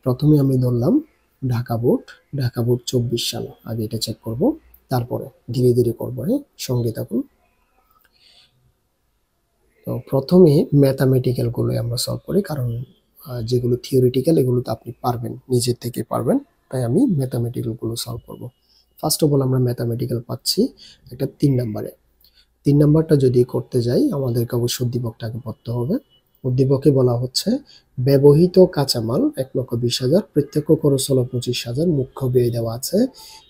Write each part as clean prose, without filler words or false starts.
প্রথমে আমি ধরলাম ঢাকা বোর্ড 24 সাল, আগে এটা চেক করব, তারপরে ধীরে ধীরে করবো। হ্যাঁ, সঙ্গে থাকুন। তো প্রথমে ম্যাথামেটিক্যাল গুলো আমরা সলভ করি, কারণ যেগুলো থিওরিটিক্যাল এগুলো তো আপনি পারবেন, নিজের থেকে পারবেন, তাই আমি ম্যাথামেটিক্যাল গুলো সলভ করব। ফার্স্ট অফ অল আমরা ম্যাথামেটিক্যাল পাচ্ছি একটা 3 নম্বরে। 3 নাম্বারটা যদি করতে যাই আমাদেরকে অবশ্যই উদ্দীপকটাকে পড়তে হবে। উদ্দীপকে বলা হচ্ছে ব্যবহৃত কাঁচামাল 1,20,000, প্রত্যক্ষ খরচ হলো 25,000, মুখ্য ব্যয় দেওয়া আছে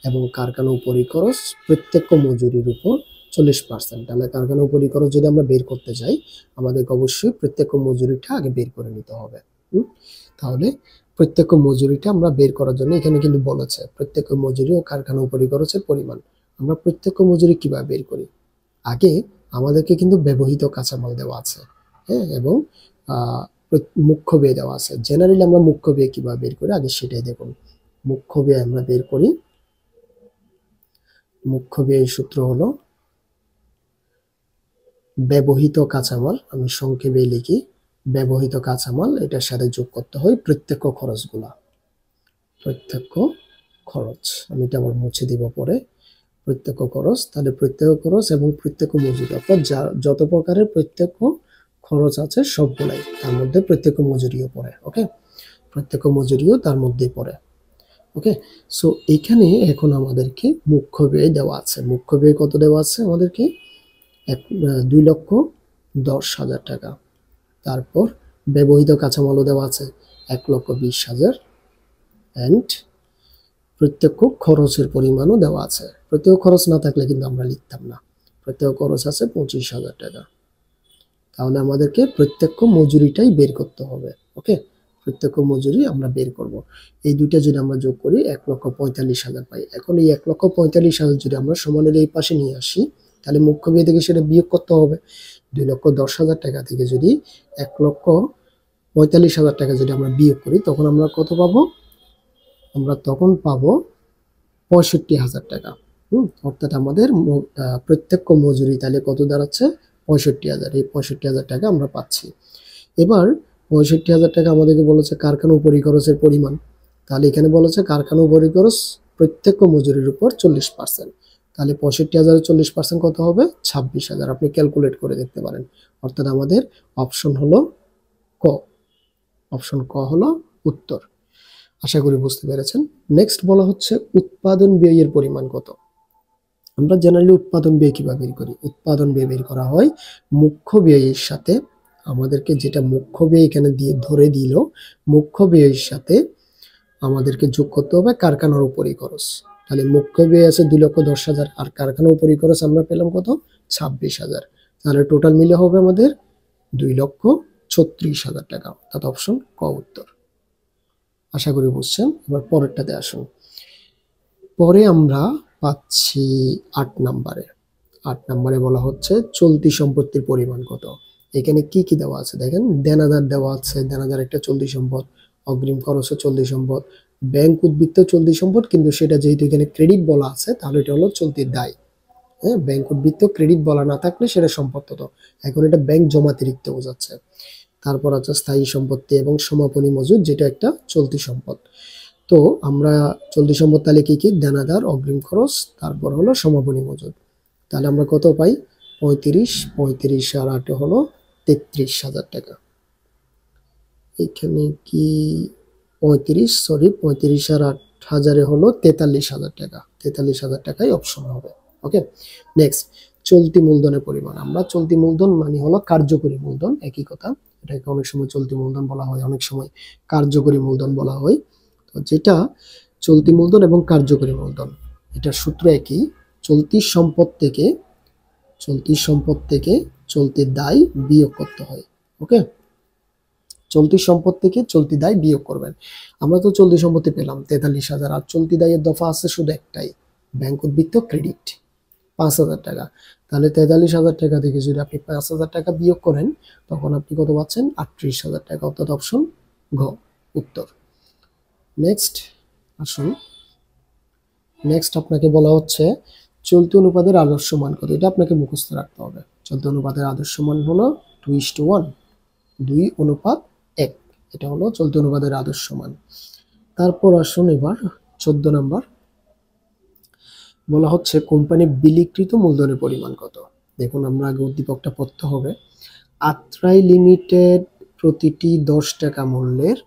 এবং কারখানা উপরি খরচ প্রত্যক্ষ মজুরির উপর 40%। তাহলে কারখানা উপরি খরচ যদি আমরা বের করতে যাই আমাদেরকে অবশ্যই প্রত্যক্ষ মজুরিটা আগে বের করে নিতে হবে। তাহলে প্রত্যক্ষ মজুরিটা আমরা বের করার জন্য এখানে কিন্তু বলেছে প্রত্যক্ষ মজুরি ও কারখানা উপরি খরচের পরিমাণ। আমরা প্রত্যক্ষ মজুরি কিভাবে বের করি? আগে আমাদেরকে কিন্তু ব্যবহৃত কাঁচামাল দেওয়া আছে, হ্যাঁ, এবং মুখ্য ব্যয় দেওয়া আছে। জেনারেলি আমরা মুখ্য ব্যয় কিভাবে বের করি আগে সেটাই দেখুন। মুখ্য ব্যয় আমরা বের করি, মুখ্য ব্যয়ের সূত্র হলো ব্যবহৃত কাঁচামাল, আমি সংক্ষেপে লিখি ব্যবহৃত কাঁচামাল, এটার সাথে যোগ করতে হয় প্রত্যক্ষ খরচগুলা। প্রত্যক্ষ খরচ আমি এটা আবার মুছে দিব পরে। প্রত্যক্ষ খরচ, তাহলে প্রত্যক্ষ খরচ এবং প্রত্যক্ষ মজুরি, অর্থাৎ যত প্রকারের প্রত্যক্ষ খরচ আছে সবগুলাই তার মধ্যে প্রত্যক্ষ মজুরিও পড়ে। ওকে, প্রত্যক্ষ মজুরিও তার মধ্যেই পড়ে। ওকে, সো এখানে এখন আমাদেরকে মুখ্য ব্যয় দেওয়া আছে। মুখ্য ব্যয় কত দেওয়া আছে আমাদেরকে? 2,10,000 টাকা। তারপর ব্যবহৃত কাঁচামালও দেওয়া আছে 1,20,000 অ্যান্ড প্রত্যক্ষ খরচের পরিমাণও দেওয়া আছে। প্রত্যক্ষ খরচ না থাকলে কিন্তু আমরা লিখতাম না। প্রত্যক্ষ খরচ আছে 25,000 টাকা। তাহলে আমাদেরকে প্রত্যক্ষ মজুরিটাই বের করতে হবে। ওকে, প্রত্যক্ষ মজুরি আমরা বের করব। এই দুইটা যদি আমরা যোগ করি 1,45,000 পাই। এখন এই 1,45,000 যদি আমরা সমানের এই পাশে নিয়ে আসি তাহলে মুখ্য ব্যয় থেকে সেটা বিয়োগ করতে হবে। 2,10,000 টাকা থেকে যদি 1,45,000 টাকা যদি আমরা বিয়োগ করি তখন আমরা কত পাবো? আমরা তখন পাবো 65,000 টাকা। অর্থাৎ আমাদের প্রত্যক্ষ মজুরি তাহলে কত দাঁড়াচ্ছে? 65,000। এই 65,000 টাকা আমরা পাচ্ছি। এবার 65,000 টাকা আমাদেরকে বলেছে কারখানা উপরি খরচের পরিমাণ। তাহলে এখানে বলেছে কারখানা উপরি খরচ প্রত্যক্ষ মজুরির উপর 40%। তাহলে 65,000 40% কত হবে? 26,000। আপনি ক্যালকুলেট করে দেখতে পারেন। অর্থাৎ আমাদের অপশন হলো ক। অপশন ক হলো উত্তর। আশা করি বুঝতে পেরেছেন। নেক্সট বলা হচ্ছে উৎপাদন ব্যয়ের পরিমাণ কত। আমরা জেনারেলি উৎপাদন ব্যয় কিভাবে বের করি? উৎপাদন ব্যয় বের করা হয় মুখ্য ব্যয়ের সাথে, আমাদেরকে যেটা মুখ্য ব্যয় এখানে দিয়ে ধরে দিল, মুখ্য ব্যয়ের সাথে আমাদেরকে যোগ করতে হবে কারখানার উপরি খরচ। তাহলে মুখ্য ব্যয় আছে 2,10,000 আর কারখানার উপরি খরচ আমরা পেলাম কত? 26,000। তাহলে টোটাল মিলে হবে আমাদের 2,36,000 টাকা। অর্থাৎ অপশন ক উত্তর। আশা করি বুঝছেন। এবার পরেরটাতে আসুন। পরে আমরা পাচ্ছি 8 নম্বরে। 8 নম্বরে বলা হচ্ছে চলতি সম্পত্তির পরিমাণ কত। এখানে কি কি দেওয়া আছে দেখেন। দেনাদার দেওয়া আছে, দেনাদার একটা চলতি সম্পদ, অগ্রিম খরচও চলতি সম্পদ, ব্যাংক উদ্বৃত্ত চলতি সম্পদ, কিন্তু সেটা যেহেতু এখানে ক্রেডিট বলা আছে তাহলে এটা হলো চলতি দায়। হ্যাঁ, ব্যাংক উদ্বৃত্ত ক্রেডিট বলা না থাকলে সেটা সম্পদ হতো, এখন এটা ব্যাংক জমাতিরিক্ত বোঝাচ্ছে। তারপর আছে স্থায়ী সম্পত্তি এবং সমাপনী মজুদ, যেটা একটা চলতি সম্পদ। তো আমরা চলতি সম্পদ তাহলে কি কি? দেনাদার, অগ্রিম খরচ, তারপর হলো সমাপনী মজুদ। তাহলে আমরা কত পাই? 35 আর 8 হলো 33,000 টাকা। এখানে কি 35 আর 8,000 হলো 43,000 টাকা। 43,000 টাকাই অপশন হবে। ওকে, নেক্সট চলতি মূলধনের পরিমাণ। আমরা চলতি মূলধন মানে হলো কার্যকরী মূলধন, একই কথা। এটাকে অনেক সময় চলতি মূলধন বলা হয়, অনেক সময় কার্যকরী মূলধন বলা হয়। তো যেটা চলতি মূলধন এবং কার্যকরী মূলধন এটার সূত্র একই। চলতি সম্পদ থেকে চলতি দায় বিয়োগ করতে হয়। ওকে, চলতি সম্পদ থেকে চলতি দায় বিয়োগ করবেন। আমরা তো চলতি সম্পত্তি পেলাম 43,000, আর চলতি দায়ের দফা আছে শুধু একটাই, ব্যাংক উদ্বৃত্ত ক্রেডিট 5,000 টাকা। তাহলে 43,000 টাকা থেকে যদি আপনি 5,000 টাকা বিয়োগ করেন তখন আপনি কত পাচ্ছেন? 38,000 টাকা। অর্থাৎ অপশন ঘ উত্তর। নেক্সট আসুন। নেক্সট আপনাকে বলা হচ্ছে চলতি অনুপাতের আদর্শ মান কত। এটা আপনাকে মুখস্থ রাখতে হবে। চলতি অনুপাতের আদর্শ মান হলো 2:1, 2:1। এটা হলো চলতি অনুপাতের আদর্শ মান। তারপর আসুন এবার 14 নাম্বার, বলা হচ্ছে কোম্পানির বিলিকৃত মূলধনের পরিমাণ কত। দেখুন আমরা আগে উদ্দীপকটা পড়তে হবে। আত্রাই লিমিটেড প্রতিটি 10 টাকা মূল্যের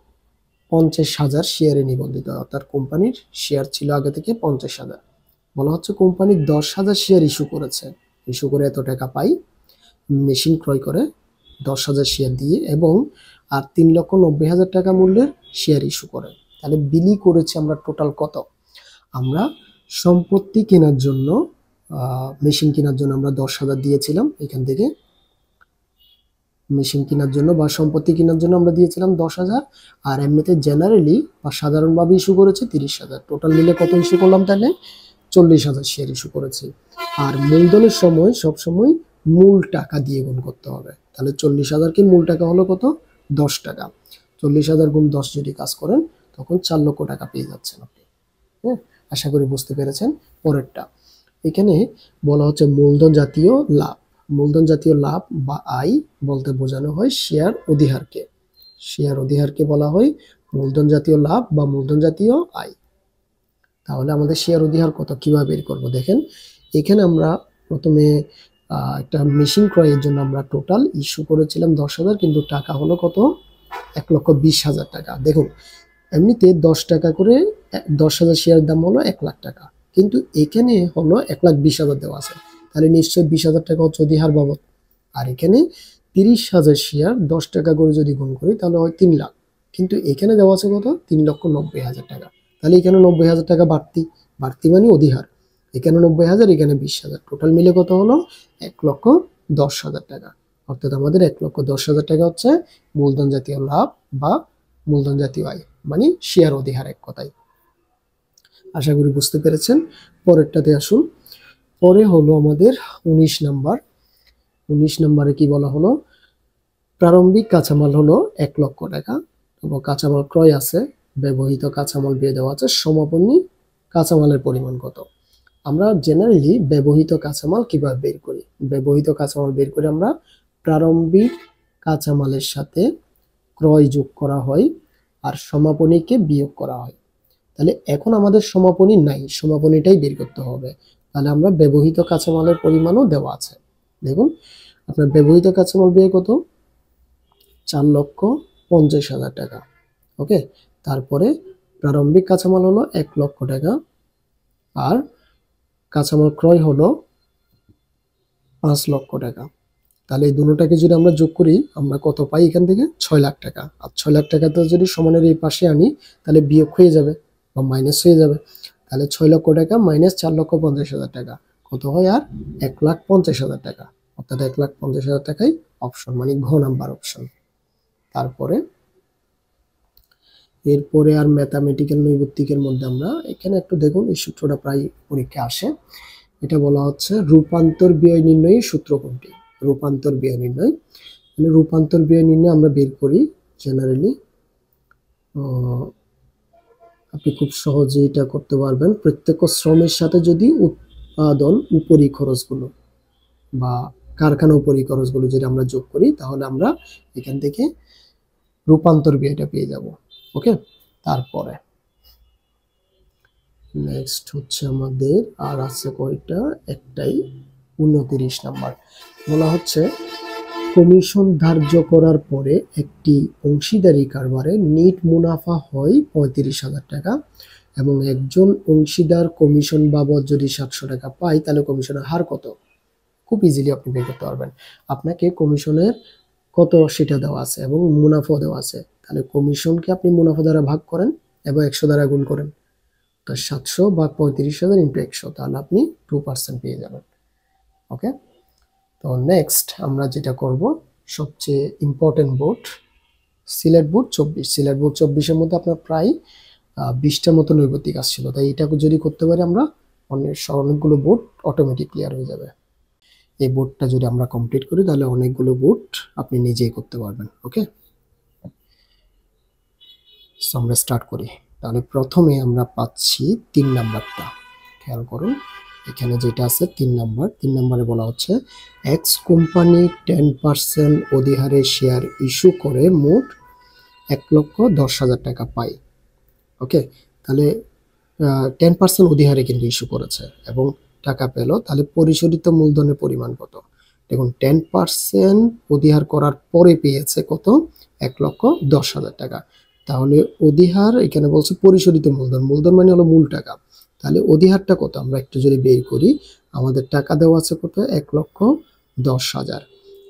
50,000 শেয়ারে নিবন্ধিত, অর্থাৎ কোম্পানির শেয়ার ছিল আগে থেকে 50,000। বলা হচ্ছে কোম্পানি 10,000 শেয়ার ইস্যু করেছে, ইস্যু করে এত টাকা পাই, মেশিন ক্রয় করে 10,000 শেয়ার দিয়ে, এবং আর 3,90,000 টাকা মূল্যের শেয়ার ইস্যু করে। তাহলে বিলি করেছে আমরা টোটাল কত। আমরা সম্পত্তি কেনার জন্য, মেশিন কেনার জন্য আমরা 10,000 দিয়েছিলাম, এখান থেকে মেশিন কেনার জন্য বা সম্পত্তি কেনার জন্য আমরা দিয়েছিলাম 10,000, আর এমনিতে জেনারেলি বা সাধারণভাবে ইস্যু করেছে 30,000। টোটাল মিলে কত ইস্যু করলাম তাহলে? 40,000 শেয়ার ইস্যু করেছি। আর মূলধনের সময় সবসময় মূল টাকা দিয়ে গুণ করতে হবে। তাহলে 40,000 কি মূল টাকা হলো কত? 10 টাকা। 40,000 গুণ 10 যদি কাজ করেন তখন 4 লক্ষ টাকা পেয়ে যাচ্ছেন আপনি। হ্যাঁ, আশা করি বুঝতে পেরেছেন। পরেরটা, এখানে বলা হচ্ছে মূলধন জাতীয় লাভ। মূলধন জাতীয় লাভ বা আয় বলতে বোঝানো হয় শেয়ার অধিহারকে। শেয়ার অধিহারকে বলা হয় মূলধন জাতীয় লাভ বা মূলধন জাতীয় আয়। তাহলে আমাদের শেয়ার অধিহার কত, কিভাবে বের করব? দেখেন এখানে আমরা প্রথমে একটা মেশিন ক্রয়ের জন্য আমরা টোটাল ইস্যু করেছিলাম 10,000, কিন্তু টাকা হলো কত? 1,20,000 টাকা। দেখুন এমনিতে 10 টাকা করে 10,000 শেয়ার দাম হলো 1 লাখ টাকা, কিন্তু এখানে হলো 1,20,000 দেওয়া আছে, তাহলে নিশ্চয়ই 20,000 টাকা হচ্ছে অধিহার বাবদ। আর এখানে 30,000 শেয়ার 10 টাকা করে যদি গুণ করি তাহলে হয় 3 লাখ, কিন্তু এখানে দেওয়া আছে কত? 3,90,000 টাকা। তাহলে এখানে 90,000 টাকা বাড়তি, বাড়তি মানে অধিহার। এখানে 90,000, এখানে 20,000, টোটাল মিলে কত হলো? 1,10,000 টাকা। অর্থাৎ আমাদের 1,10,000 টাকা হচ্ছে মূলধন জাতীয় লাভ বা মূলধন জাতীয় আয়, মানে শেয়ার অধিহার এক কথায়। আশা করি বুঝতে পেরেছেন। পরেরটাতে আসুন। পরে হলো আমাদের 19 নাম্বার। 19 নাম্বারে কি বলা হলো? প্রারম্ভিক কাঁচামাল হলো 1 লক্ষ টাকা, এবং কাঁচামাল ক্রয় আছে, ব্যবহৃত কাঁচামাল দিয়ে দেওয়া আছে, সমাপনী কাঁচামালের পরিমাণ কত। আমরা জেনারেলি ব্যবহৃত কাঁচামাল কিভাবে বের করি? ব্যবহৃত কাঁচামাল বের করে আমরা প্রারম্ভিক কাঁচামালের সাথে ক্রয় যোগ করা হয় আর সমাপনীকে বিয়োগ করা হয়। তাহলে এখন আমাদের সমাপনী নাই, সমাপনীটাই বের করতে হবে। তাহলে আমরা ব্যবহৃত কাঁচামালের পরিমাণও দেওয়া আছে। দেখুন আপনার ব্যবহৃত কাঁচামাল ব্যয় কত? 4,50,000 টাকা। ওকে, তারপরে প্রারম্ভিক কাঁচামাল হলো 1 লক্ষ টাকা, আর কাঁচামাল ক্রয় হলো 5 লক্ষ টাকা। তাহলে এই দুটোটাকে যদি আমরা যোগ করি আমরা কত পাই? এখান থেকে 6 লাখ টাকা। আর 6 লাখ টাকাতে যদি সমানের এই পাশে আনি তাহলে বিয়োগ হয়ে যাবে বা মাইনাস হয়ে যাবে। তাহলে 6 লক্ষ টাকা মাইনাস 4,50,000 টাকা কত হয়? আর 1,50,000 টাকা। অর্থাৎ 1,50,000 টাকাই অপশন, মানে ঘ নাম্বার অপশন। তারপরে এরপরে আর ম্যাথামেটিক্যাল নৈর্ব্যক্তিকের মধ্যে আমরা এখানে একটু দেখুন, এই সূত্রটা প্রায় পরীক্ষা আসে। এটা বলা হচ্ছে রূপান্তর ব্যয় নির্ণয়ের সূত্র কোনটি? রূপান্তর ব্যয় নির্ণয়, মানে রূপান্তর ব্যয় নির্ণয় আমরা বের করি জেনারেলি। আপনি খুব সহজে এটা করতে পারবেন। প্রত্যক্ষ শ্রমের সাথে যদি উৎপাদন উপরি খরচগুলো বা কারখানা উপরি খরচগুলো যদি আমরা যোগ করি তাহলে আমরা এখান থেকে রূপান্তর ব্যয়টা পেয়ে যাব। ওকে, তারপরে নেক্সট হচ্ছে আমাদের আর আছে কয়টা? একটাই, 29 নাম্বার। বলা হচ্ছে কমিশন ধার্য করার পরে একটি অংশীদারি কারবারে নিট মুনাফা হয় 35,000 টাকা, এবং একজন অংশীদার কমিশন বাবদ যদি 700 টাকা পায় তাহলে কমিশনের হার কত? খুব ইজিলি আপনি বের করতে পারবেন। আপনাকে কমিশনের কত সেটা দেওয়া আছে এবং মুনাফা দেওয়া আছে। তাহলে কমিশনকে আপনি মুনাফা দ্বারা ভাগ করেন এবং 100 দ্বারা গুণ করেন, তো 700 বা 35,000 ইন্টু 100, তাহলে আপনি 2% পেয়ে যাবেন। ওকে, তো নেক্সট আমরা যেটা করব, সবচেয়ে important board Sylhet board 24। Sylhet board 24-এর মধ্যে আপনার প্রায় 20টার মতো নৈর্ব্যক্তিক আসছিল, তাই এটা যদি করতে পারি আমরা অনেকগুলো বোর্ড অটোমেটিক ক্লিয়ার হয়ে যাবে। এই বোর্ডটা যদি আমরা কমপ্লিট করি তাহলে অনেকগুলো বোর্ড আপনি নিজেই করতে পারবেন। ওকে, সো আমরা স্টার্ট করি। তাহলে প্রথমে আমরা পাচ্ছি 3 নাম্বারটা, খেয়াল করুন এখানে যেটা আছে 3 নাম্বার। 3 নাম্বারে বলা হচ্ছে এক্স কোম্পানি 10% অধিহারে শেয়ার ইস্যু করে মোট 1,10,000 টাকা পায়। ওকে, তাহলে 10% অধিহারে কিন্তু ইস্যু করেছে এবং টাকা পেল। তাহলে পরিশোধিত মূলধনের পরিমাণ কত? দেখুন 10% অধিহার করার পরে পেয়েছে কত? 1,10,000 টাকা। তাহলে অধিহার এখানে বলছে পরিশোধিত মূলধন, মূলধন মানে হলো মূল টাকা। তাহলে অধিহারটা কত আমরা একটু যদি বের করি, আমাদের টাকা দেওয়া আছে কত? 1,10,000।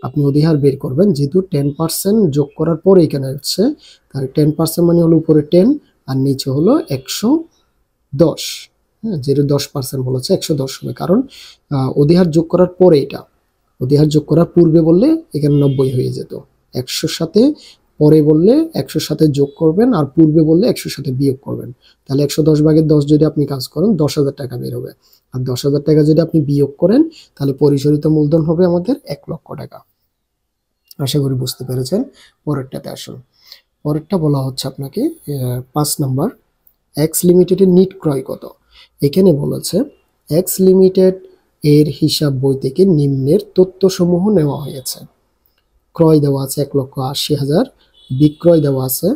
আপনি অধিহার বের করবেন, যেহেতু 10% যোগ করার পরে এখানে হচ্ছে, তাহলে 10% মানে হলো উপরে 10 আর নিচে হলো 110। হ্যাঁ, যেটা 10% বলেছে 110 হবে, কারণ অধিহার যোগ করার পরে এটা, অধিহার যোগ করার পূর্বে বললে এখানে 90 হয়ে যেত। 100 সাথে পরে বললে 100 সাথে যোগ করবেন, আর পূর্বে বললে 100 সাথে বিয়োগ করবেন। তাহলে 110 ভাগের 10 যদি আপনি কাজ করেন 10,000 টাকা বের হবে। আর 10,000 টাকা যদি আপনি বিয়োগ করেন তাহলে পরিশোধিত মূলধন হবে আমাদের 1,00,000 টাকা। আশা করি বুঝতে পেরেছেন। পরেরটাতে আসুন। পরেরটা বলা হচ্ছে আপনাকে 5 নাম্বার, এক্স লিমিটেডের নিট ক্রয় কত? এখানে বলেছে এক্স লিমিটেড এর হিসাব বই থেকে নিম্নের তথ্যসমূহ নেওয়া হয়েছে। ক্রয় দেওয়া আছে 1,80,000, বিক্রয় দেওয়া আছে,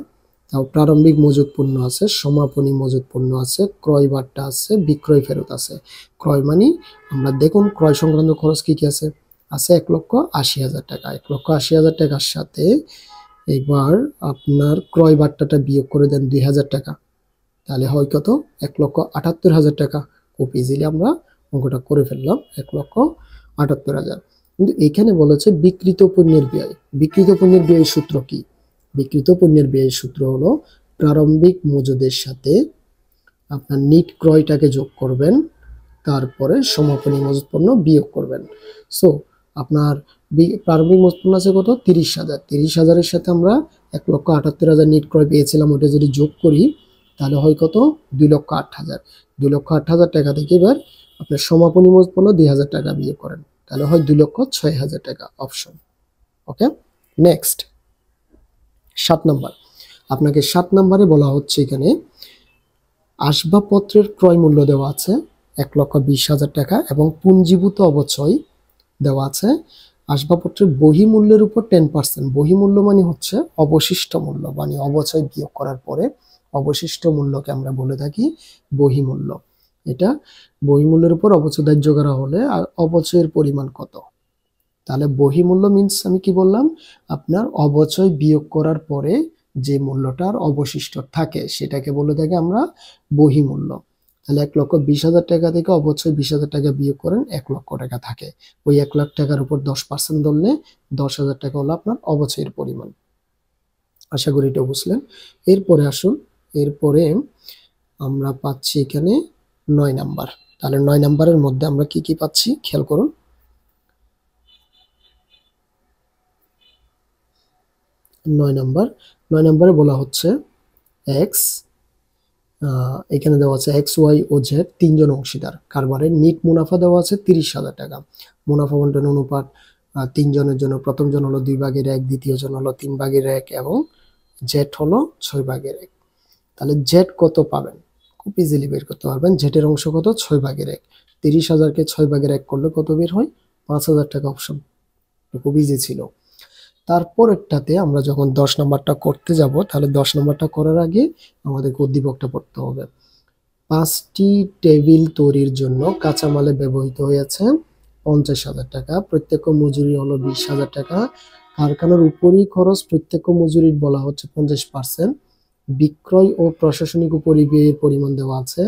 তাও প্রারম্ভিক মজুত পণ্য আছে, সমাপনী মজুত পণ্য আছে, ক্রয় বার্তা আছে, বিক্রয় ফেরত আছে। ক্রয় মানে আমরা দেখুন ক্রয় সংক্রান্ত খরচ কি কি আছে? আছে 1,80,000 টাকা। 1,80,000 টাকার সাথে এবার আপনার ক্রয় বার্তাটা বিয়োগ করে দেন 2,000 টাকা, তাহলে হয় কত? 1,78,000 টাকা। খুব ইজিলি আমরা অঙ্কটা করে ফেললাম, 1,78,000। কিন্তু এখানে বলেছে বিক্রিত পণ্যের ব্যয়। বিক্রিত পণ্যের ব্যয়ের সূত্র কি? বিক্রিত পণ্যের ব্যয়ের সূত্র হলো প্রারম্ভিক মজুদের সাথে আপনার নিট ক্রয়টাকে যোগ করবেন, তারপরে সমাপনী মজুদ পণ্য বিয়োগ করবেন। সো আপনার প্রারম্ভিক মজুদ পণ্য আছে কত? 30,000। 30,000-এর সাথে আমরা 1,78,000 নিট ক্রয় পেয়েছিলাম, ওটা যদি যোগ করি তাহলে হয় কত? 2,08,000। 2,08,000 টাকা থেকে এবার আপনার সমাপনী মজুদ পণ্য 2,000 টাকা বিয়োগ করেন, তাহলে হয় 2,06,000 টাকা। অপশন। ওকে, নেক্সট 7 নাম্বার। আপনাকে 7 নাম্বারে বলা হচ্ছে এখানে আসবাবপত্রের ক্রয় মূল্য দেওয়া আছে 1,20,000 টাকা এবং পুঞ্জীভূত অবচয় দেওয়া আছে। আসবাবপত্রের বহিমূল্যের উপর 10%। বহিমূল্য মানে হচ্ছে অবশিষ্ট মূল্য, মানে অবচয় বিয়োগ করার পরে অবশিষ্ট মূল্যকে আমরা বলে থাকি বহিমূল্য। এটা বহিমূল্যের উপর অবচয় ধার্য করা হলে আর অবচয়ের পরিমাণ কত? তাহলে বহিমূল্য মিন্স আমি কি বললাম? আপনার অবচয় বিয়োগ করার পরে যে মূল্যটার অবশিষ্ট থাকে সেটাকে বলে থাকি আমরা বহিমূল্য। তাহলে 1,20,000 টাকা থেকে অবচয় 20,000 টাকা বিয়োগ করেন, 1,00,000 টাকা থাকে। ওই 1,00,000 টাকার উপর 10% ধরলে 10,000 টাকা হলো আপনার অবচয়ের পরিমাণ। আশা করি এটা বুঝলেন। এরপরে আসুন, এরপরে আমরা পাচ্ছি এখানে 9 নাম্বার। তাহলে 9 নাম্বারের মধ্যে আমরা কি কি পাচ্ছি খেয়াল করুন। 9 নাম্বার, 9 নাম্বারে বলা হচ্ছে এক্স, এখানে দেওয়া আছে এক্স, ওয়াই ও জেড 3 জন অংশীদার কারবারের নিট মুনাফা দেওয়া আছে 30,000 টাকা। মুনাফা বন্টন অনুপাত 3 জনের জন্য প্রথম জন হলো 2/1, দ্বিতীয় জন হলো 3/1 এবং জেড হলো 6/1। তাহলে জেড কত পাবেন? খুব ইজিলি বের করতে পারবেন। জেডের অংশ কত? 6/1। 30,000-কে 6/1 করলে কত বের হয়? 5,000 টাকা। অপশন, খুব ইজি ছিল। তারপরেরটাতে আমরা যখন 10 নম্বরটা করতে যাব, তাহলে 10 নম্বরটা করার আগে আমাদেরকে উদ্দীপকটা পড়তে হবে। 5টি টেবিল তৈরির জন্য কাঁচামালে ব্যবহৃত হয়েছে 50,000 টাকা। প্রত্যক্ষ মজুরি হলো 20,000 টাকা। কারখানার উপরই খরচ প্রত্যক্ষ মজুরির বলা হচ্ছে 50%। বিক্রয় ও প্রশাসনিক উপরিব্যয়ের পরিমাণ দেওয়া আছে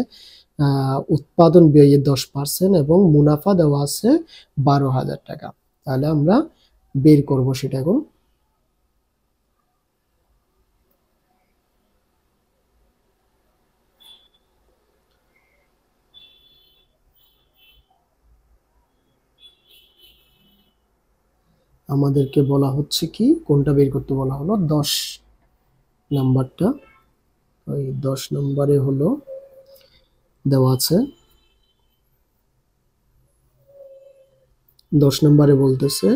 উৎপাদন ব্যয়ের 10% এবং মুনাফা দেওয়া আছে 12,000 টাকা। তাহলে আমরা বের করব সেটা এখন। আমাদেরকে বলা হচ্ছে কি, কোনটা বের করতে বলা হলো? 10 নাম্বারটা। ওই 10 নম্বরে হলো দেওয়া আছে, 10 নম্বরে বলতেছে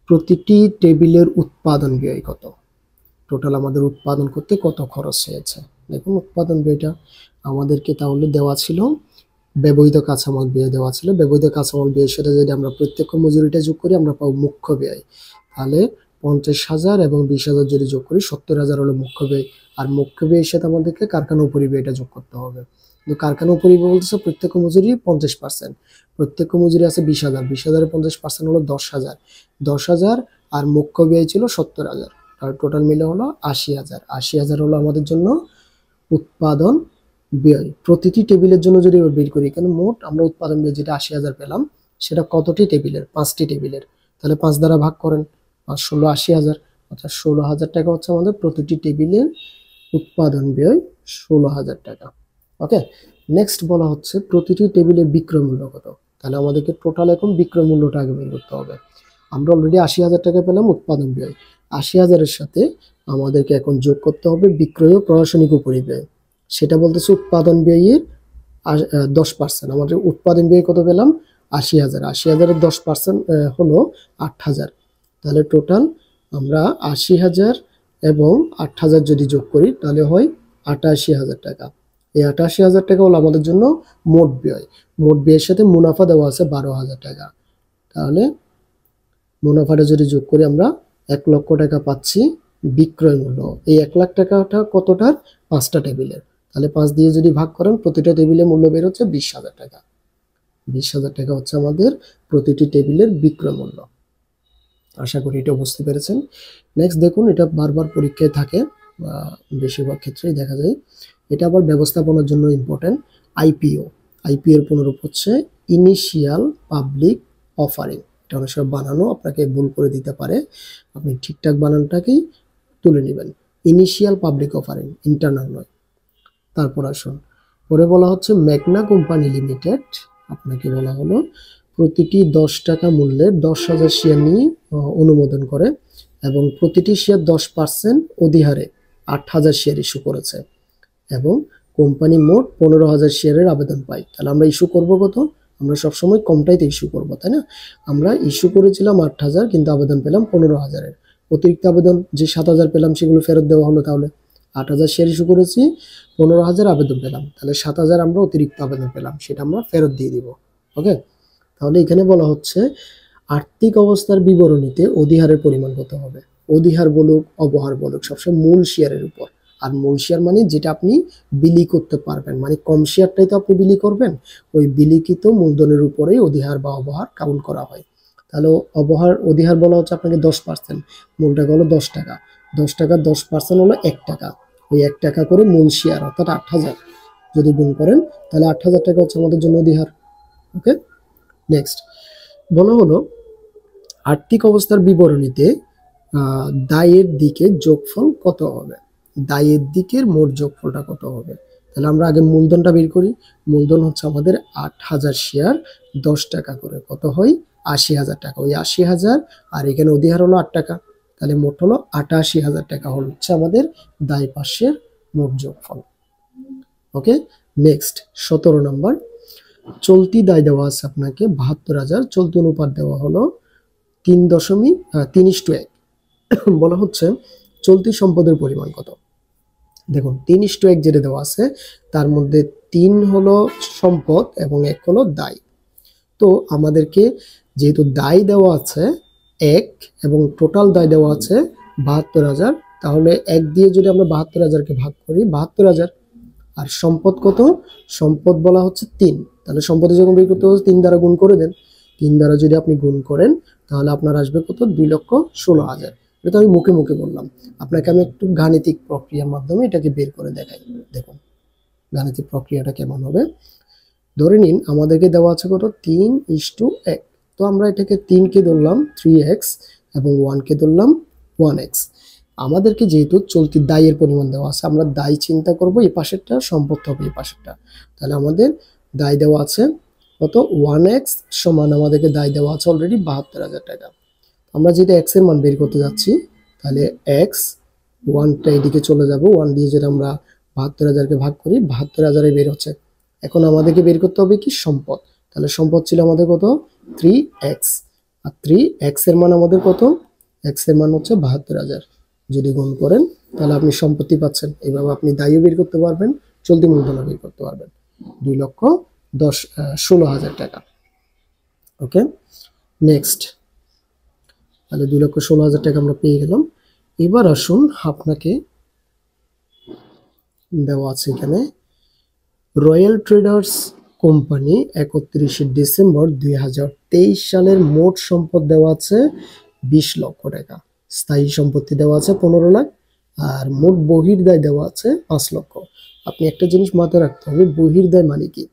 প্রতিটি টেবিলের উৎপাদন ব্যয় কত। টোটাল আমাদের উৎপাদন করতে কত খরচ হয়েছে। দেখুন উৎপাদন ব্যয়টা আমাদেরকে তাহলে দেওয়া ছিল, ব্যবহৃত কাঁচামাল ব্যয় দেওয়া ছিল। ব্যবহৃত কাঁচামাল ব্যয়ের সাথে যদি আমরা প্রত্যক্ষ মজুরিটা যোগ করি আমরা পাবো মুখ্য ব্যয়। তাহলে 50,000 এবং 20,000 যদি যোগ করি 70,000 হলো মুখ্য ব্যয়। আর মুখ্য ব্যয়ের সাথে আমাদেরকে কারখানা উপরিব্যয়টা যোগ করতে হবে। কিন্তু কারখানা উপরিব্যয় বলতেছে প্রত্যক্ষ মজুরি 50%, প্রত্যক্ষ মজুরি আছে 20,000, 20,000-এর 50% হলো 10,000, 10,000 আর মুখ্য ব্যয় ছিল 70,000, আর টোটাল মিলে হলো 80,000। 80,000 হলো আমাদের জন্য উৎপাদন ব্যয়। প্রতিটি টেবিলের জন্য যদি বের করি, এখানে মোট আমরা উৎপাদন ব্যয় যেটা 80,000 পেলাম সেটা কতটি টেবিলের? 5টি টেবিলের। তাহলে 5 দ্বারা ভাগ করেন, 5 ষোলো 80,000, অর্থাৎ 16,000 টাকা হচ্ছে আমাদের প্রতিটি টেবিলের উৎপাদন ব্যয় 16,000 টাকা। ওকে, নেক্সট বলা হচ্ছে প্রতিটি টেবিলের বিক্রয় মূল্য কত। তাহলে আমাদেরকে টোটাল এখন বিক্রয় মূল্যটা আগে বের করতে হবে। আমরা অলরেডি 80,000 টাকা পেলাম উৎপাদন ব্যয়, 80,000-এর সাথে আমাদেরকে এখন যোগ করতে হবে বিক্রয় ও প্রশাসনিক উপরিব্যয়। সেটা বলতেছে উৎপাদন ব্যয়ের 10%। আমাদের উৎপাদন ব্যয় কত পেলাম? 80,000, 80,000-এর 10% হলো 8,000। তাহলে টোটাল আমরা 80,000 এবং 8,000 যদি যোগ করি তাহলে হয় 88,000 টাকা। এই 88,000 টাকা হলো আমাদের জন্য মোট ব্যয়। মোট ব্যয়ের সাথে মুনাফা দেওয়া আছে 12,000 টাকা। তাহলে মুনাফাটা যদি যোগ করি আমরা 1 লক্ষ টাকা পাচ্ছি বিক্রয় মূল্য। এই 1 লাখ টাকাটা কতটার? 5টা টেবিলের। তাহলে 5 দিয়ে যদি ভাগ করেন প্রতিটা টেবিলে মূল্য বের হচ্ছে 20,000 টাকা। 20,000 টাকা হচ্ছে আমাদের প্রতিটি টেবিলের বিক্রয় মূল্য। আশা করি এটা বুঝতে পেরেছেন। নেক্সট দেখুন, এটা বারবার পরীক্ষায় থাকে, বেশিরভাগ ক্ষেত্রেই দেখা যায়। এটা আবার ব্যবস্থাপনার জন্য ইম্পর্টেন্ট। আইপিও, আইপিও এর পুনরূপ হচ্ছে ইনিশিয়াল পাবলিক অফারিং। এটা অনেক সময় বানানো আপনাকে ভুল করে দিতে পারে, আপনি ঠিকঠাক বানানটাকেই তুলে নেবেন। ইনিশিয়াল পাবলিক অফারিং, ইন্টারনাল নয়। তারপর আসুন, পরে বলা হচ্ছে মেঘনা কোম্পানি লিমিটেড, আপনাকে বলা হলো প্রতিটি 10 টাকা মূল্যের 10,000 শেয়ার নিয়ে অনুমোদন করে এবং প্রতিটি শেয়ার 10% অধিহারে 8,000 শেয়ার ইস্যু করেছে এবং কোম্পানি মোট 15,000 শেয়ারের আবেদন পায়। তাহলে আমরা ইস্যু করব কত? আমরা সবসময় কমটাইতে ইস্যু করব, তাই না? আমরা ইস্যু করেছিলাম 8,000 কিন্তু আবেদন পেলাম 15,000-এর। অতিরিক্ত আবেদন যে 7,000 পেলাম সেগুলো ফেরত দেওয়া হলো। তাহলে 8,000 শেয়ার ইস্যু করেছি, 15,000 আবেদন পেলাম, তাহলে 7,000 আমরা অতিরিক্ত আবেদন পেলাম, সেটা আমরা ফেরত দিয়ে দিব। ওকে, তাহলে এখানে বলা হচ্ছে আর্থিক অবস্থার বিবরণীতে অধিহারের পরিমাণ কত হবে। অধিহার বলুক অবহার বলুক সবসময় মূল শেয়ারের উপর। আর মূল শেয়ার মানে যেটা আপনি বিলি করতে পারবেন, মানে কম শেয়ারটাই তো আপনি বিলি করবেন, ওই বিলিখিত মূলধনের উপরেই অধিহার বা অবহার কাউন্ট করা হয়। তাহলে অধিহার বলা হচ্ছে আপনাকে 10%, মূল টাকা হলো 10 টাকা, 10 টাকার 10% হলো 1 টাকা। ওই 1 টাকা করে মূল শেয়ার অর্থাৎ 8,000 যদি গুণ করেন তাহলে 8,000 টাকা হচ্ছে আমাদের জন্য অধিহার। ওকে, নেক্সট বলা হলো আর্থিক অবস্থার বিবরণীতে দায়ের দিকে যোগফল কত হবে। দায়ের দিকের মোট যোগফলটা কত হবে? তাহলে আমরা আগে মূলধনটা বের করি। মূলধন হচ্ছে আমাদের 8,000 শেয়ার 10 টাকা করে, কত হয়? 80,000 টাকা। ওই 80,000 আর এখানে অধিহার হলো 8 টাকা, তাহলে মোট হলো 88,000 টাকা হচ্ছে আমাদের দায় পাশের মোট যোগফল। ওকে, নেক্সট 17 নম্বর, চলতি দায় দেওয়া আছে আপনাকে 72,000, চলতি অনুপাত দেওয়া হলো 3.3:1। বলা হচ্ছে চলতি সম্পদের পরিমাণ কত। দেখুন 3:1 যেটা দেওয়া আছে তার মধ্যে 3 হলো সম্পদ এবং 1 হলো দায়। তো আমাদেরকে যেহেতু দায় দেওয়া আছে 1 এবং টোটাল দায় দেওয়া আছে 72,000, তাহলে 1 দিয়ে যদি আমরা 72,000-কে ভাগ করি 72,000, আর সম্পদ কত? সম্পদ বলা হচ্ছে 3। তাহলে সম্পদে যখন বের করতে হবে 3 দ্বারা গুণ করে দেন। 3 দ্বারা যদি আপনি গুণ করেন তাহলে আপনার আসবে কত? 2,16,000। এটা আমি মুখে মুখে বললাম, আপনাকে আমি একটু গাণিতিক প্রক্রিয়ার মাধ্যমে এটাকে বের করে দেখাই। দেখুন গাণিতিক প্রক্রিয়াটা কেমন হবে। ধরে নিন আমাদেরকে দেওয়া আছে কত? 3:1। তো আমরা এটাকে 3-কে ধরলাম 3x এবং 1-কে ধরলাম 1x। আমাদেরকে যেহেতু চলতি দায়ের পরিমাণ দেওয়া আছে, আমরা দায় চিন্তা করব এই পাশেরটা, সম্পদ হবে এই পাশেরটা। তাহলে আমাদের দায় দেওয়া আছে কত? 1x সমান আমাদেরকে দায় দেওয়া আছে অলরেডি 72,000 টাকা। আমরা যেটা x এর মান বের করতে যাচ্ছি, তাহলে x 1টা এদিকে চলে যাব, 1 দিয়ে যেটা আমরা 72,000-কে ভাগ করি 72,000-এ বের হচ্ছে। এখন আমাদেরকে বের করতে হবে কি? সম্পদ। তাহলে সম্পদ ছিল আমাদের কত? 3x, আর 3x এর মান আমাদের কত? x এর মান হচ্ছে 72,000। যদি গুণ করেন তাহলে আপনি সম্পত্তি পাচ্ছেন। এইভাবে আপনি দায়ও বের করতে পারবেন, চলতি মূলধনও বের করতে পারবেন। 2,16,000 টাকা। ওকে, নেক্সট তাহলে 2,16,000 টাকা আমরা পেয়ে গেলাম। এবার আসুন আপনাকে দেওয়া আছে এখানে রয়্যাল ট্রেডার্স কোম্পানি 31শে ডিসেম্বর 2023 সালের মোট সম্পদ দেওয়া আছে 20 লক্ষ টাকা, স্থায়ী সম্পত্তি দেওয়া আছে 15 লাখ, আর মোট বহির্দায় দেওয়া আছে 5 লক্ষ। আপনি একটা জিনিস মাথায় রাখতে হবে, বহির্দায় মানে কি?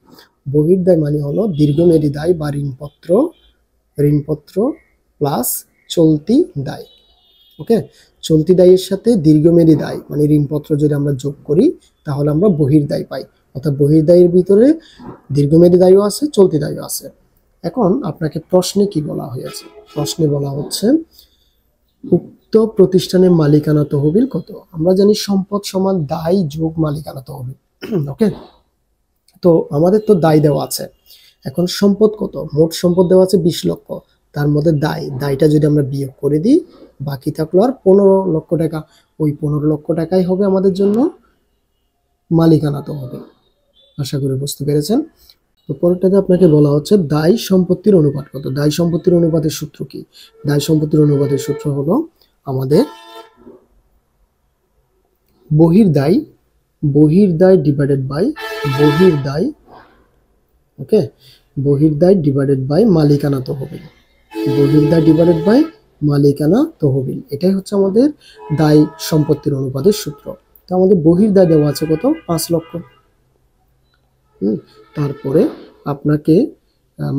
বহির্দায় মানে হলো দীর্ঘমেয়াদী দায় বা ঋণপত্র প্লাস চলতি দায়। ওকে, চলতি দায়ের সাথে দীর্ঘমেয়াদী দায় মানে ঋণপত্র যদি আমরা যোগ করি তাহলে আমরা বহির্দায় পাই। অর্থাৎ বহির্দায়ের ভিতরে দীর্ঘমেয়াদী দায়ও আছে, চলতি দায়ও আছে। এখন আপনাকে প্রশ্নে কি বলা হয়েছে? প্রশ্নে বলা হচ্ছে উক্ত প্রতিষ্ঠানের মালিকানা তহবিল কত? আমরা জানি সম্পদ সমান দায় যোগ মালিকানা তহবিল। ওকে, তো আমাদের তো দায় দেওয়া আছে, এখন সম্পদ কত? মোট সম্পদ দেওয়া আছে 20 লক্ষ, তার মধ্যে দায়টা যদি আমরা বিয়োগ করে দিই বাকি থাকলো আর 15 লক্ষ টাকা। ওই 15 লক্ষ টাকাই হবে আমাদের জন্য মালিকানা তহবিল। আশা করি বুঝতে পেরেছেন। তো পরেরটাতে আপনাকে বলা হচ্ছে দায় সম্পত্তির অনুপাত কত? দায় সম্পত্তির অনুপাতের সূত্র কি? দায় সম্পত্তির অনুপাতের সূত্র হলো আমাদের বহির্দায় ডিভাইডেড বাই বহির্দায়, ওকে, বহির্দায় ডিভাইডেড বাই মালিকানা তহবিল। বহির্দায় ডিভাইডেড বাই মালিকানা তহবিল, এটাই হচ্ছে আমাদের দায় সম্পত্তির অনুপাতের সূত্র। তো আমাদের বহির্দায় দেওয়া আছে কত? 5 লক্ষ। তারপরে আপনাকে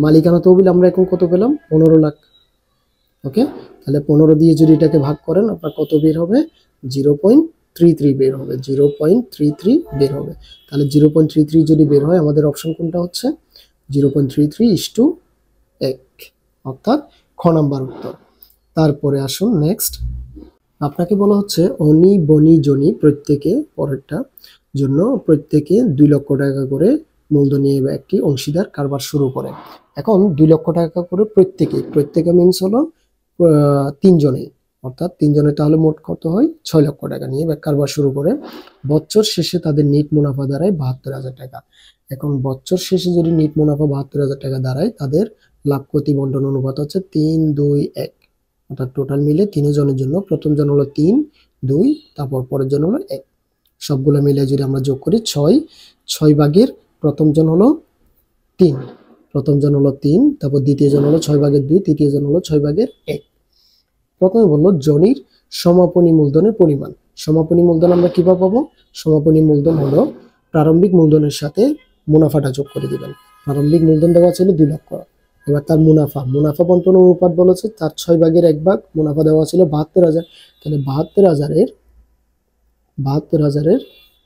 মালিকানা তহবিল আমরা এখন কত পেলাম? 15 লাখ। ওকে, তাহলে 15 দিয়ে যদি এটাকে ভাগ করেন আপনার কত বের হবে? 0.33 বের হবে, 0.33 বের হবে। তাহলে 0.33 যদি বের হয় আমাদের অপশন কোনটা হচ্ছে? 0.33:1, অর্থাৎ খ নাম্বার উত্তর। তারপরে আসুন নেক্সট, আপনাকে বলা হচ্ছে অনি বনি জনি প্রত্যেকে পরেরটা জন্য প্রত্যেকে 2 লক্ষ টাকা করে মূলধন নিয়ে একটি অংশীদার কারবার শুরু করে। এখন 2 লক্ষ টাকা করে প্রত্যেকে মিনস হলো 3 জনে, অর্থাৎ 3 জনে, তাহলে মোট কত হয়? 6 লক্ষ টাকা নিয়ে কারবার শুরু করে। বছর শেষে তাদের নেট মুনাফা দাঁড়ায় 72,000 টাকা। এখন বছর শেষে যদি নেট মুনাফা 72,000 টাকা দাঁড়ায় তাদের লাভ ক্ষতি বন্টন অনুপাত হচ্ছে 3-2-1, অর্থাৎ টোটাল মিলে 3 জনের জন্য প্রথম জন হলো 3, 2, তারপর পরের জন হলো 1, সবগুলো মিলে যদি আমরা যোগ করি 6 ভাগের প্রথম জন হলো 3, তারপর দ্বিতীয় জন হলো 6 ভাগের 2, তৃতীয় জন হলো 6 ভাগের 1। প্রথমে বললো জনির সমাপনী মূলধনের পরিমাণ। সমাপনী মূলধন আমরা কিভাবে পাবো? সমাপনী মূলধন হলো প্রারম্ভিক মূলধনের সাথে মুনাফাটা যোগ করে দিবেন। প্রারম্ভিক মূলধন দেওয়া ছিল 2 লক্ষ, এবার তার মুনাফা বন্টন অনুপাত বলেছে তার 6 ভাগের 1 ভাগ, মুনাফা দেওয়া ছিল 72,000, তাহলে 72,000-এর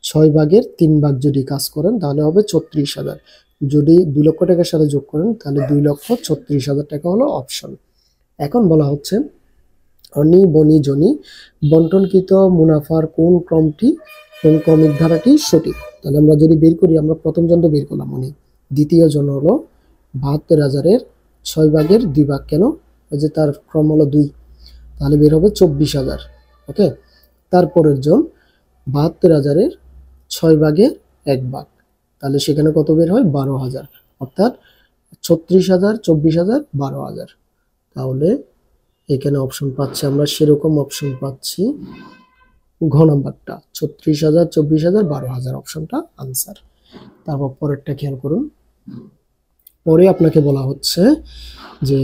6 ভাগের 3 ভাগ যদি কাজ করেন তাহলে হবে 36,000। যদি 2 লক্ষ টাকার সাথে যোগ করেন তাহলে 2,36,000 টাকা হলো অপশন। এখন বলা হচ্ছে অনি বনি জনি বন্টনকৃত মুনাফার কোন ক্রমিক ধারাটি সঠিক? তাহলে আমরা যদি বের করি, আমরা প্রথম জন তো বের করলাম অনি, দ্বিতীয় জন হলো 72,000-এর 6 ভাগের 2 ভাগ, কেন? ওই যে তার ক্রম হলো 2, তাহলে বের হবে 24,000। ওকে, তারপরের জন 72,000-এর 6 ভাগের 1 ভাগ, তাহলে সেখানে কত বের হয়? 12,000, অর্থাৎ 36,000, 24,000, 12,000। তাহলে এখানে অপশন পাচ্ছি আমরা, সেরকম অপশন পাচ্ছি ঘ নাম্বারটা, 36,000, 24,000, 12,000 অপশনটা আনসার। তারপর পরেরটা খেয়াল করুন। পরে আপনাকে বলা হচ্ছে যে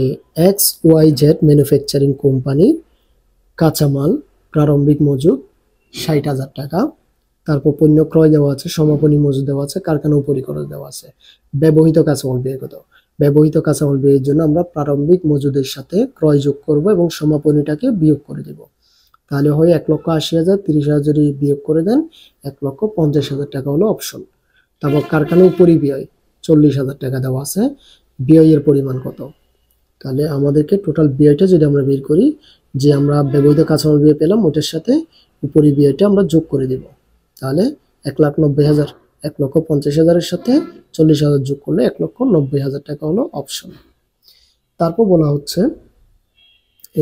XYZ ম্যানুফ্যাকচারিং কোম্পানি কাঁচামাল প্রারম্ভিক মজুদ 60,000 টাকা, তারপর পণ্য ক্রয় দেওয়া আছে, সমাপনী মজুদ দেওয়া আছে, কারখানা উপরিখরচ দেওয়া আছে। ব্যবহৃত কাঁচামাল ব্যয় কত? ব্যবহৃত কাঁচামাল ব্যয়ের জন্য আমরা প্রারম্ভিক মজুদের সাথে ক্রয় যোগ করব এবং সমাপনীটাকে বিয়োগ করে দেব, তাহলে হয় 1,80,000, 30,000 যদি বিয়োগ করে দেন 1,50,000 টাকা হলো অপশন। তারপর কারখানা উপরিব্যয় 40,000 টাকা দেওয়া আছে, ব্যয়ের পরিমাণ কত? তাহলে আমাদেরকে টোটাল ব্যয়টা যদি আমরা বের করি, যে আমরা ব্যবহৃত কাঁচামাল ব্যয় পেলাম ওটার সাথে উপরিব্যয়টা আমরা যোগ করে দেব, তাহলে 1,90,000, 1,50,000-এর সাথে 40,000 যোগ করলে 1,90,000 টাকা হলো অপশন। তারপর বলা হচ্ছে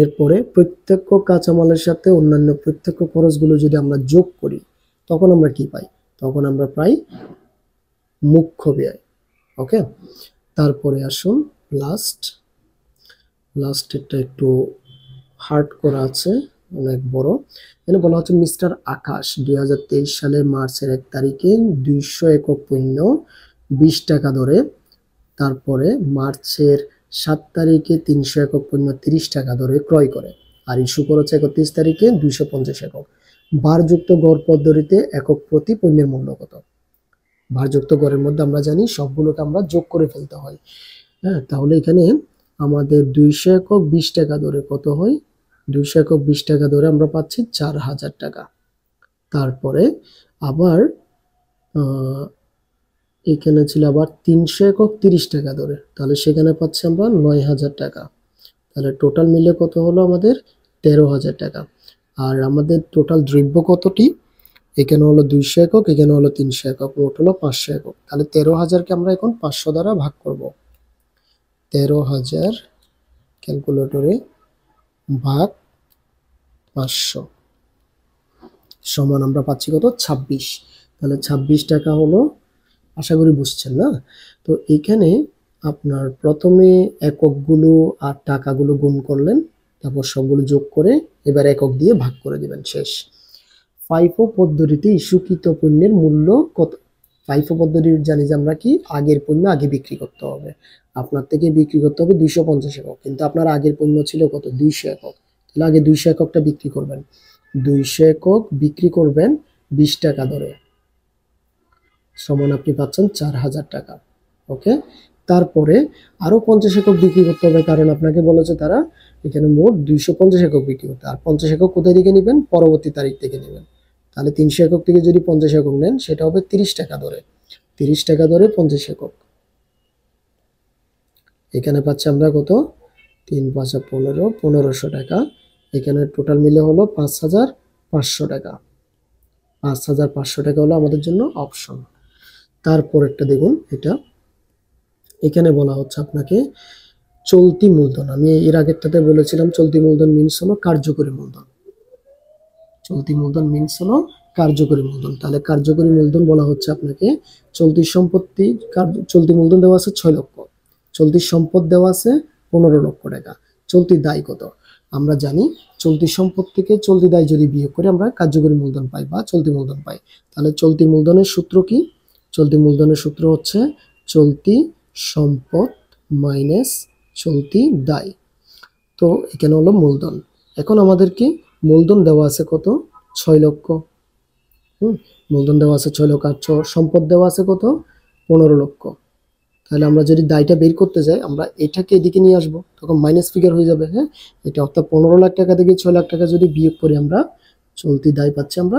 এরপরে প্রত্যক্ষ কাঁচামালের সাথে অন্যান্য প্রত্যক্ষ খরচগুলো যদি আমরা যোগ করি তখন আমরা কি পাই? তখন আমরা পাই মুখ্য ব্যয়। ওকে, তারপরে আসুন লাস্টেরটা একটু হার্ট করা আছে অনেক বড়। এখানে বলা হচ্ছে মিস্টার আকাশ 2023 সালের মার্চের 1 তারিখে 200 একক পণ্য 20 টাকা দরে, তারপরে মার্চের 7 তারিখে 300 একক পণ্য 30 টাকা দরে ক্রয় করে, আর ইস্যু করেছে 31 তারিখে 250 একক। ভারযুক্ত গড় পদ্ধতিতে একক প্রতি পণ্যের মূল্য কত? ভারযুক্ত গড়ের মধ্যে আমরা জানি সবগুলোকে আমরা যোগ করে ফেলতে হয়। হ্যাঁ, তাহলে এখানে আমাদের 200 একক 20 টাকা দরে কত হয়? 200 একক 20 টাকা দরে আমরা পাচ্ছি 4000 টাকা। তারপরে আবার এখানে ছিল আবার 300 একক 30 টাকা দরে, তাহলে সেখানে পাচ্ছি আমরা 9000 টাকা। তাহলে টোটাল মিলে কত হলো আমাদের? 13000 টাকা। আর আমাদের টোটাল দ্রব্য কতটি? এখানে হলো 200 একক, এখানে হলো 300 একক, মোট হলো 500 একক। তাহলে 13000কে আমরা এখন 500 দ্বারা ভাগ করব। 13000 ক্যালকুলেটরে ভাগ 500 সমান আমরা পাচ্ছি কত? 26। তাহলে 26 টাকা হলো। আশা করি বুঝছেন না? তো এখানে আপনার প্রথমে এককগুলো আর টাকাগুলো গুণ করলেন, তারপর সবগুলো যোগ করে এবার একক দিয়ে ভাগ করে দিবেন, শেষ। ফাইফো পদ্ধতিতে ইস্যুকৃত পণ্যের মূল্য কত? ফাইফো পদ্ধতি জানি যে আমরা কি আগের পণ্য আগে বিক্রি করতে হবে। আপনার থেকে বিক্রি করতে হবে 250 একক, কিন্তু আপনার আগের পণ্য ছিল কত? 200 একক। তাহলে আগে 200 এককটা বিক্রি করবেন। 200 একক বিক্রি করবেন 20 টাকা দরে, সমান আপনি পাচ্ছেন 4000 টাকা। ওকে, তারপরে আরো 50 একক বিক্রি করতে হবে, কারণ আপনাকে বলেছে তারা এখানে মোট 250 একক বিক্রি করতে। আর 50 একক কোথায় থেকে নেবেন? পরবর্তী তারিখ থেকে নেবেন। তাহলে 300 একক থেকে যদি 50 একক নেন, সেটা হবে 30 টাকা দরে। 30 টাকা দরে 50 একক। এখানে পাচ্ছি আমরা কত? 3 5 15, 1500 টাকা। এখানে টোটাল মিলে হলো 5500 টাকা। 5500 টাকা হলো আমাদের জন্য অপশন। তারপরেরটা দেখুন, এটা এখানে বলা হচ্ছে আপনাকে চলতি মূলধন। আমি এর আগেরটাতে বলেছিলাম চলতি মূলধন মিনস হলো কার্যকরী মূলধন। চলতি মূলধন মিনস হলো কার্যকরী মূলধন। তাহলে কার্যকরী মূলধন বলা হচ্ছে আপনাকে চলতি সম্পত্তি, চলতি মূলধন দেওয়া আছে 6 লক্ষ, চলতি সম্পদ দেওয়া আছে 15 লক্ষ টাকা। চলতি দায় কত? আমরা জানি চলতি সম্পদ থেকে চলতি দায় যদি বিয়োগ করে আমরা কার্যকরী মূলধন পাই বা চলতি মূলধন পাই। তাহলে চলতি মূলধনের সূত্র কি? চলতি মূলধনের সূত্র হচ্ছে চলতি সম্পদ মাইনাস চলতি দায়। তো এখানে হলো মূলধন। এখন আমাদেরকে মূলধন দেওয়া আছে কত? 6 লক্ষ। মূলধন দেওয়া আছে 6 লক্ষ, আর সম্পদ দেওয়া আছে কত? 15 লক্ষ। তাহলে আমরা যদি দায়টা বের করতে যাই, আমরা এটাকে এদিকে নিয়ে আসবো, তখন মাইনাস ফিগার হয়ে যাবে। হ্যাঁ, এটা অর্থাৎ 15 লাখ টাকা থেকে 6 লাখ টাকা যদি বিয়োগ করি, আমরা চলতি দায় পাচ্ছি আমরা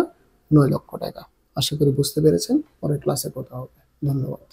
9 লক্ষ টাকা। আশা করি বুঝতে পেরেছেন। পরের ক্লাসে কথা হবে। ধন্যবাদ।